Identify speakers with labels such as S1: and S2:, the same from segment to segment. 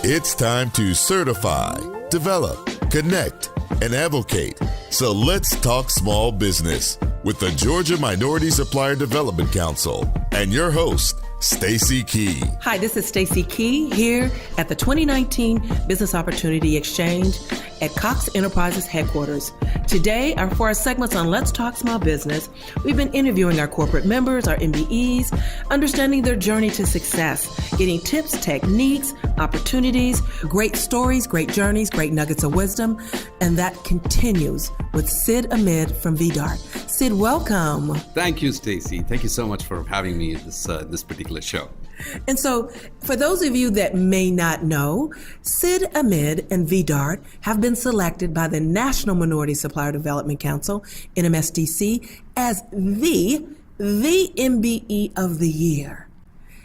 S1: It's time to certify, develop, connect, and advocate. So let's talk small business with the Georgia Minority Supplier Development Council and your host, Stacy Key.
S2: Hi, this is Stacy Key here at the 2019 Business Opportunity Exchange at Cox Enterprises headquarters. Today, for our segments on Let's Talk Small Business, we've been interviewing our corporate members, our MBEs, understanding their journey to success, getting tips, techniques, opportunities, great stories, great journeys, great nuggets of wisdom, and that continues with Sid Ahmed from VDART. Sid, welcome.
S3: Thank you, Stacy. Thank you so much for having me at this particular show.
S2: And so, for those of you that may not know, Sid Ahmed and VDART have been selected by the National Minority Supplier Development Council, NMSDC, as the MBE of the Year.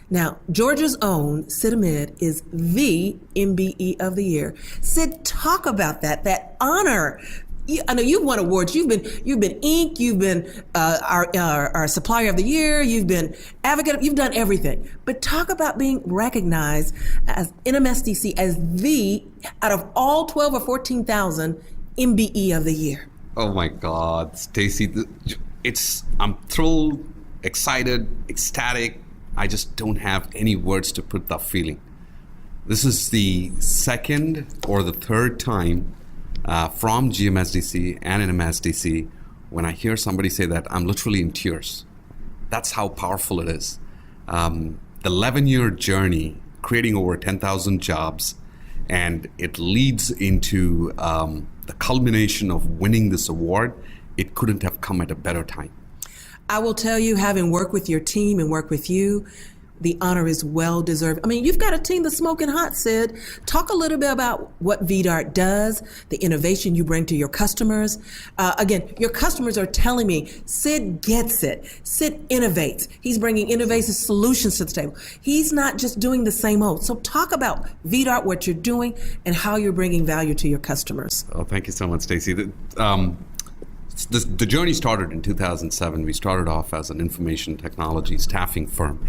S2: Now, Georgia's own Sid Ahmed is the MBE of the Year. Sid, talk about that honor. I know you've won awards. You've been Inc. You've been our Supplier of the Year. You've been Advocate. You've done everything. But talk about being recognized as NMSDC as out of all 12 or 14,000 MBE of the Year.
S3: Oh my God, Stacy! I'm thrilled, excited, ecstatic. I just don't have any words to put that feeling. This is the second or the third time from GMSDC and NMSDC, when I hear somebody say that, I'm literally in tears. That's how powerful it is. The 11-year journey, creating over 10,000 jobs, and it leads into the culmination of winning this award. It couldn't have come at a better time.
S2: I will tell you, having worked with your team and worked with you, the honor is well deserved. I mean, you've got a team that's smoking hot, Sid. Talk a little bit about what VDART does, the innovation you bring to your customers. Again, your customers are telling me, Sid gets it. Sid innovates. He's bringing innovative solutions to the table. He's not just doing the same old. So talk about VDART, what you're doing, and how you're bringing value to your customers.
S3: Oh, thank you so much, Stacy. The journey started in 2007. We started off as an information technology staffing firm.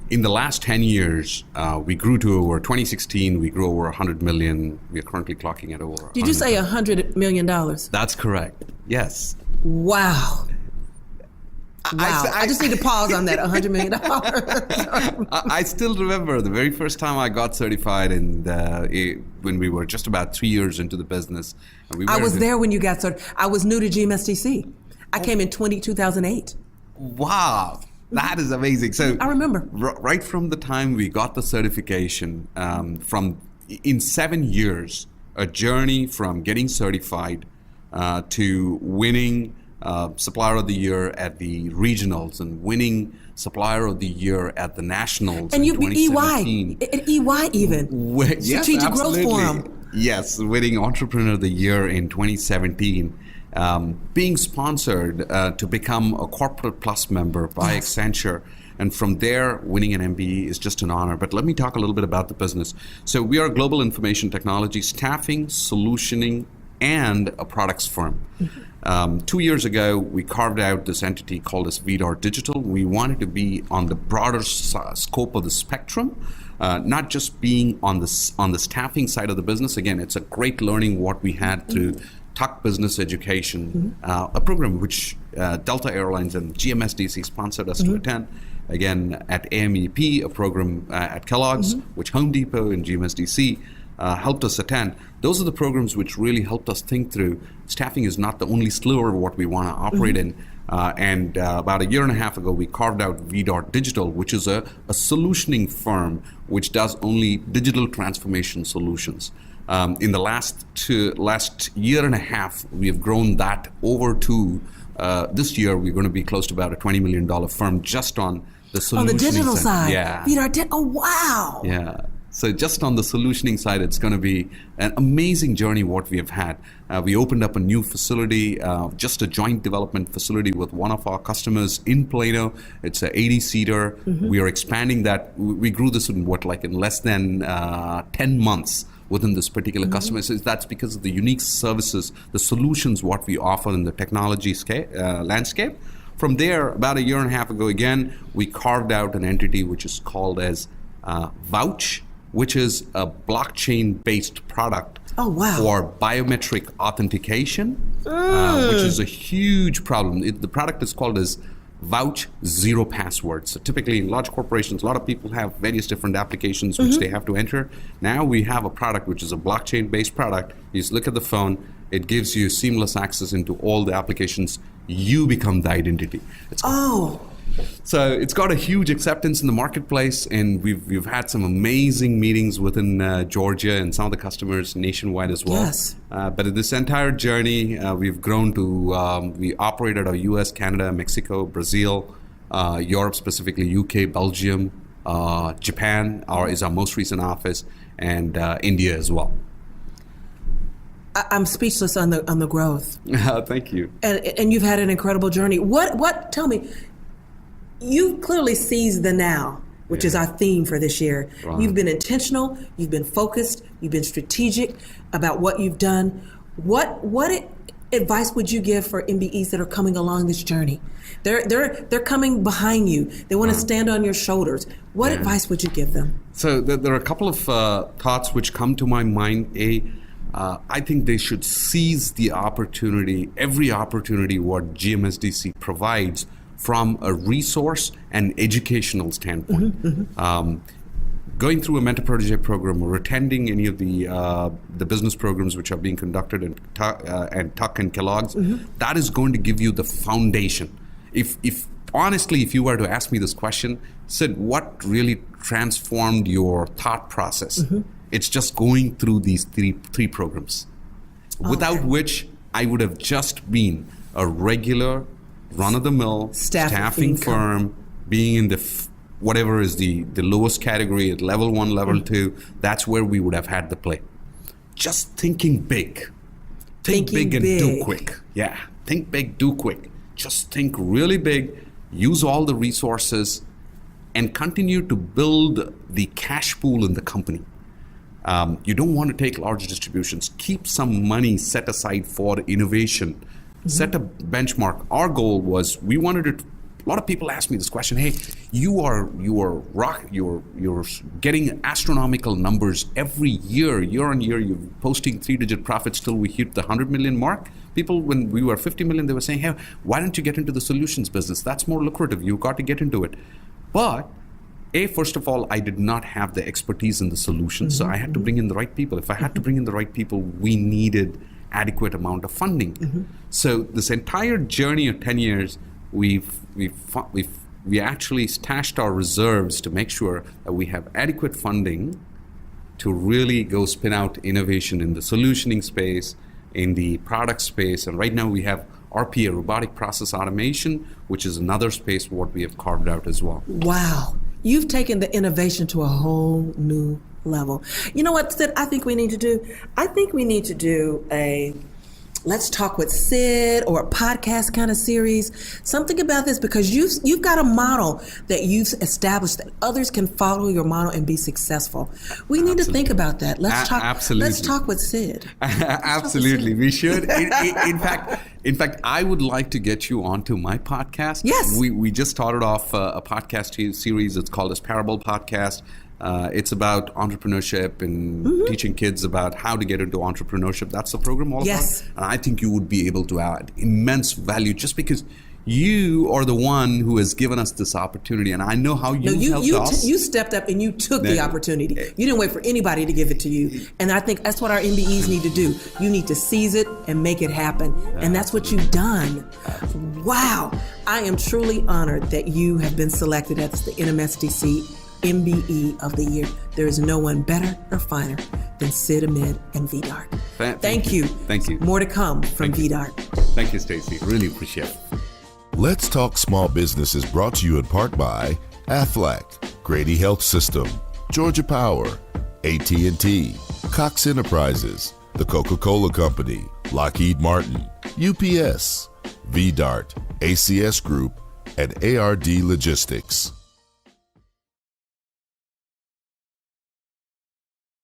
S3: In the last 10 years, we grew to over 2016, we grew over 100 million. We are currently clocking at over.
S2: Did you say $100 million?
S3: That's correct. Yes.
S2: Wow. Wow. I just need to pause on that $100 million.
S3: I still remember the very first time I got certified, and when we were just about 3 years into the business.
S2: I was there when you got certified. I was new to GMSDC. I came in 2008.
S3: Wow. That is amazing. So
S2: I remember.
S3: Right from the time we got the certification, in 7 years, a journey from getting certified to winning Supplier of the Year at the regionals and winning Supplier of the Year at the nationals.
S2: And you beat EY, at EY even. Strategic Growth Forum.
S3: Yes, winning Entrepreneur of the Year in 2017. Being sponsored to become a Corporate Plus member by Accenture. And from there, winning an MBE is just an honor. But let me talk a little bit about the business. So we are a global information technology, staffing, solutioning, and a products firm. 2 years ago, we carved out this entity called as VDART Digital. We wanted to be on the broader scope of the spectrum, not just being on the staffing side of the business. Again, it's a great learning what we had through Tuck Business Education, a program which Delta Airlines and GMSDC sponsored us to attend. Again, at AMEP, a program at Kellogg's, which Home Depot and GMSDC helped us attend. Those are the programs which really helped us think through staffing is not the only sliver of what we want to operate in. And about a year and a half ago, we carved out VDART Digital, which is a solutioning firm which does only digital transformation solutions. In the last year and a half, we have grown that over to this year. We're going to be close to about a $20 million firm just on the solutioning
S2: on the digital side.
S3: Yeah.
S2: Oh, wow.
S3: Yeah. So just on the solutioning side, it's going to be an amazing journey what we have had. We opened up a new facility, just a joint development facility with one of our customers in Plano. It's an 80-seater. We are expanding that. We grew this in less than 10 months within this particular customer. So that's because of the unique services, the solutions what we offer in the technology landscape. From there, about a year and a half ago, again, we carved out an entity which is called as Vouch. which is a blockchain-based product
S2: Oh, wow.
S3: for biometric authentication, which is a huge problem. The product is called as Vouch Zero Password. So typically in large corporations, a lot of people have various different applications which they have to enter. Now we have a product which is a blockchain-based product. You just look at the phone, it gives you seamless access into all the applications. You become the identity. So it's got a huge acceptance in the marketplace, and we've had some amazing meetings within Georgia and some of the customers nationwide as well.
S2: Yes.
S3: But in this entire journey, we've grown to, we operate out of US, Canada, Mexico, Brazil, Europe, specifically UK, Belgium, Japan is our most recent office, and India as well.
S2: I'm speechless on the growth.
S3: Thank you.
S2: And you've had an incredible journey. Tell me, you clearly seized the now, which is our theme for this year.
S3: Right.
S2: You've been intentional, you've been focused, you've been strategic about what you've done. What advice would you give for MBEs that are coming along this journey? They're coming behind you. They want to stand on your shoulders. What advice would you give them?
S3: So there are a couple of thoughts which come to my mind. I think they should seize the opportunity, every opportunity what GMSDC provides from a resource and educational standpoint. Going through a mentor protege program or attending any of the business programs which are being conducted in Tuck and Kellogg's, that is going to give you the foundation. If honestly, if you were to ask me this question, Sid, what really transformed your thought process? It's just going through these three programs, without which I would have just been a regular run-of-the-mill staffing firm, being in the whatever is the lowest category at level 1, level 2. That's where we would have had the play. Just thinking big. Think big and do quick. Yeah, think big, do quick. Just think really big, use all the resources, and continue to build the cash pool in the company. You don't want to take large distributions. Keep some money set aside for innovation. Set a benchmark. Our goal was we wanted to. A lot of people ask me this question. Hey, you're getting astronomical numbers every year on year. You're posting 3-digit profits till we hit the 100 million mark. People, when we were 50 million, they were saying, hey, why don't you get into the solutions business? That's more lucrative. You've got to get into it. But first of all, I did not have the expertise in the solutions, so I had to bring in the right people. If I had to bring in the right people, we needed adequate amount of funding. So this entire journey of 10 years, we actually stashed our reserves to make sure that we have adequate funding to really go spin out innovation in the solutioning space, in the product space, and right now we have RPA, robotic process automation, which is another space what we have carved out as well.
S2: Wow. You've taken the innovation to a whole new level. You know what, Sid, I think we need to do? I think we need to do a Let's Talk with Sid or a podcast kind of series, something about this, because you've got a model that you've established that others can follow your model and be successful. We need to think about that. Let's talk with Sid.
S3: Absolutely, we should. In fact, I would like to get you onto my podcast.
S2: Yes.
S3: We just started off a podcast series. It's called as Parable Podcast. It's about entrepreneurship and teaching kids about how to get into entrepreneurship. That's the program all about. And I think you would be able to add immense value just because you are the one who has given us this opportunity. And I know how you helped us.
S2: You stepped up and you took the opportunity. You didn't wait for anybody to give it to you. And I think that's what our MBEs need to do. You need to seize it and make it happen. And that's what you've done. Wow. I am truly honored that you have been selected as the NMSDC MBE of the Year. There is no one better or finer than Sid Ahmed and VDART. Thank you.
S3: Thank you.
S2: More to come from VDART.
S3: Thank you, Stacey. Really appreciate it.
S1: Let's Talk Small Business is brought to you in part by Aflac, Grady Health System, Georgia Power, AT&T, Cox Enterprises, The Coca-Cola Company, Lockheed Martin, UPS, VDART, ACS Group, and ARD Logistics.